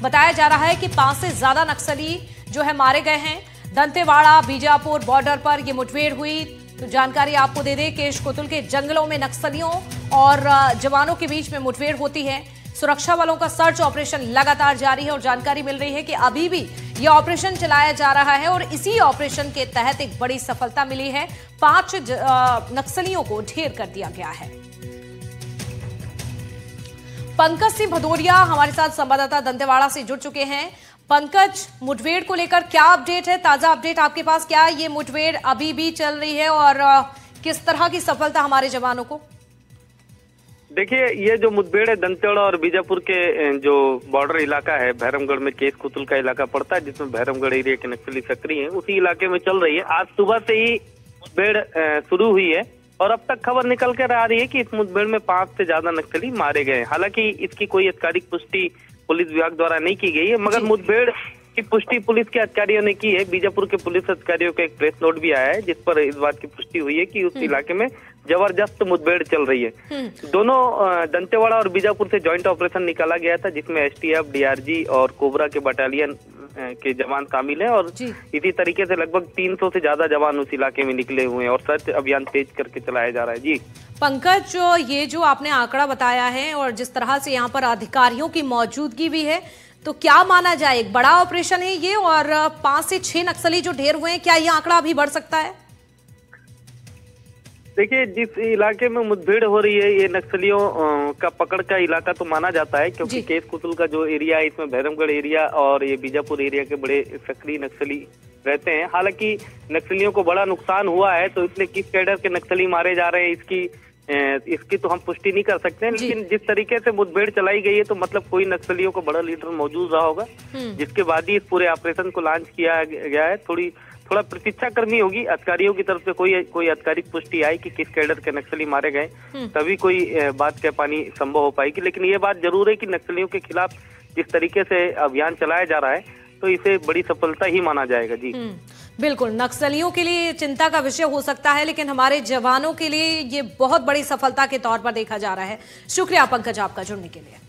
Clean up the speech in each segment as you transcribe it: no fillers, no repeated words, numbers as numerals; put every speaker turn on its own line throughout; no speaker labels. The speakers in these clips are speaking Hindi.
बताया जा रहा है कि 5 से ज्यादा नक्सली जो है मारे गए हैं। दंतेवाड़ा बीजापुर बॉर्डर पर यह मुठभेड़ हुई। तो जानकारी आपको दे दें, केशकुतुल के जंगलों में नक्सलियों और जवानों के बीच में मुठभेड़ होती है। सुरक्षा बलों का सर्च ऑपरेशन लगातार जारी है और जानकारी मिल रही है कि अभी भी यह ऑपरेशन चलाया जा रहा है और इसी ऑपरेशन के तहत एक बड़ी सफलता मिली है। 5 नक्सलियों को ढेर कर दिया गया है। पंकज सिंह भदौरिया हमारे साथ संवाददाता दंतेवाड़ा से जुड़ चुके हैं। पंकज, मुठभेड़ को लेकर क्या अपडेट है? ताजा अपडेट आपके पास क्या ये मुठभेड़ अभी भी चल रही है और किस तरह की सफलता हमारे जवानों को?
देखिए, ये जो मुठभेड़ है दंतेवाड़ा और बीजापुर के जो बॉर्डर इलाका है, भैरमगढ़ में केशकुतुल का इलाका पड़ता है, जिसमें भैरमगढ़ एरिया के नक्सली सक्रिय हैं, उसी इलाके में चल रही है। आज सुबह से ही मुठभेड़ शुरू हुई है और अब तक खबर निकल कर आ रही है कि इस मुठभेड़ में 5 से ज्यादा नक्सली मारे गए हैं। हालांकि इसकी कोई आधिकारिक पुष्टि पुलिस विभाग द्वारा नहीं की गई है, मगर मुठभेड़ की पुष्टि पुलिस के अधिकारियों ने की है। बीजापुर के पुलिस अधिकारियों का एक प्रेस नोट भी आया है, जिस पर इस बात की पुष्टि हुई है कि उस इलाके में जबरदस्त मुठभेड़ चल रही है। दोनों दंतेवाड़ा और बीजापुर से ज्वाइंट ऑपरेशन निकाला गया था, जिसमें एसटीएफ, डीआरजी और कोबरा के बटालियन के जवान शामिल हैं और इसी तरीके से लगभग 300 से ज्यादा जवान उस इलाके में निकले हुए हैं और सर्च अभियान तेज करके चलाया जा रहा है। जी
पंकज, ये जो आपने आंकड़ा बताया है और जिस तरह से यहाँ पर अधिकारियों की मौजूदगी भी है, तो क्या माना जाए एक बड़ा ऑपरेशन है ये और 5 से 6 नक्सली जो ढेर हुए हैं, क्या ये आंकड़ा अभी बढ़ सकता है?
देखिए, जिस इलाके में मुठभेड़ हो रही है ये नक्सलियों का पकड़ का इलाका तो माना जाता है, क्योंकि केशकुतुल का जो एरिया है इसमें भैरमगढ़ एरिया और ये बीजापुर एरिया के बड़े सक्रिय नक्सली रहते हैं। हालांकि नक्सलियों को बड़ा नुकसान हुआ है, तो इसलिए किस कैडर के नक्सली मारे जा रहे हैं इसकी तो हम पुष्टि नहीं कर सकते, लेकिन जिस तरीके से मुठभेड़ चलाई गई है तो मतलब कोई नक्सलियों को बड़ा लीडर मौजूद रहा होगा, जिसके बाद ही इस पूरे ऑपरेशन को लॉन्च किया गया है। थोड़ा प्रतीक्षा करनी होगी अधिकारियों की तरफ से, कोई आधिकारिक पुष्टि आई कि किस कैडर के नक्सली मारे गए, तभी कोई बात कह पानी संभव हो पाएगी। लेकिन ये बात जरूर है कि नक्सलियों के खिलाफ जिस तरीके से अभियान चलाया जा रहा है, तो इसे बड़ी सफलता ही माना जाएगा। जी
बिल्कुल, नक्सलियों के लिए चिंता का विषय हो सकता है, लेकिन हमारे जवानों के लिए ये बहुत बड़ी सफलता के तौर पर देखा जा रहा है। शुक्रिया पंकज आपका जुड़ने के लिए।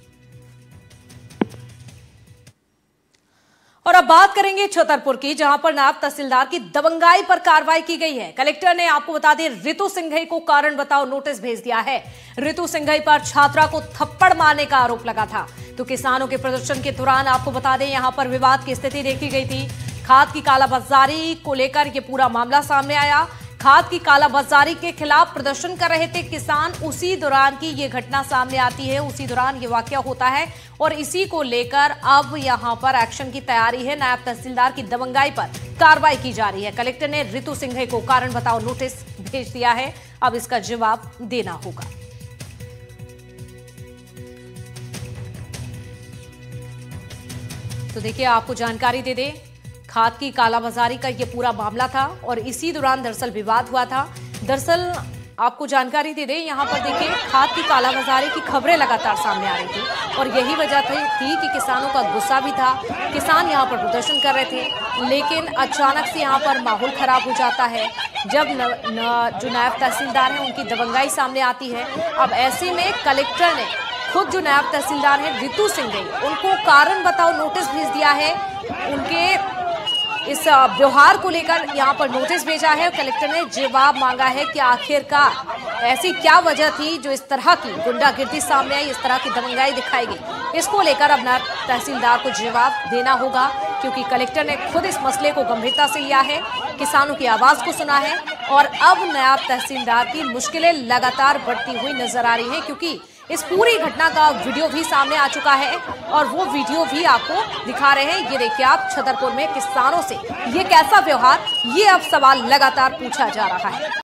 और अब बात करेंगे छतरपुर की, जहां पर नायब तहसीलदार की दबंगाई पर कार्रवाई की गई है। कलेक्टर ने आपको बता दें रितु सिंघई को कारण बताओ नोटिस भेज दिया है। रितु सिंघई पर छात्रा को थप्पड़ मारने का आरोप लगा था। तो किसानों के प्रदर्शन के दौरान आपको बता दें यहां पर विवाद की स्थिति देखी गई थी। खाद की कालाबाजारी को लेकर यह पूरा मामला सामने आया। खाद की कालाबाजारी के खिलाफ प्रदर्शन कर रहे थे किसान, उसी दौरान की ये घटना सामने आती है, उसी दौरान ये वाकया होता है और इसी को लेकर अब यहां पर एक्शन की तैयारी है। नायब तहसीलदार की दबंगाई पर कार्रवाई की जा रही है। कलेक्टर ने रितु सिंघई को कारण बताओ नोटिस भेज दिया है, अब इसका जवाब देना होगा। तो देखिए, आपको जानकारी दे दें, खाद की कालाबाजारी का ये पूरा मामला था और इसी दौरान दरअसल विवाद हुआ था। दरअसल आपको जानकारी दे दें, यहाँ पर देखिए खाद की कालाबाजारी की खबरें लगातार सामने आ रही थी और यही वजह थी कि किसानों का गुस्सा भी था। किसान यहाँ पर प्रदर्शन कर रहे थे, लेकिन अचानक से यहाँ पर माहौल खराब हो जाता है जब जो नायब तहसीलदार हैं उनकी दबंगाई सामने आती है। अब ऐसे में कलेक्टर ने खुद जो नायब तहसीलदार है रितु सिंघई, उनको कारण बताओ नोटिस भेज दिया है। उनके इस व्यवहार को लेकर यहाँ पर नोटिस भेजा है और कलेक्टर ने जवाब मांगा है कि आखिरकार ऐसी क्या वजह थी जो इस तरह की गुंडागिर्दी सामने आई, इस तरह की दबंगाई दिखाई गई। इसको लेकर अब नायब तहसीलदार को जवाब देना होगा, क्योंकि कलेक्टर ने खुद इस मसले को गंभीरता से लिया है, किसानों की आवाज को सुना है और अब नायब तहसीलदार की मुश्किलें लगातार बढ़ती हुई नजर आ रही है, क्योंकि इस पूरी घटना का वीडियो भी सामने आ चुका है और वो वीडियो भी आपको दिखा रहे हैं। ये देखिए आप, छतरपुर में किसानों से ये कैसा व्यवहार, ये अब सवाल लगातार पूछा जा रहा है।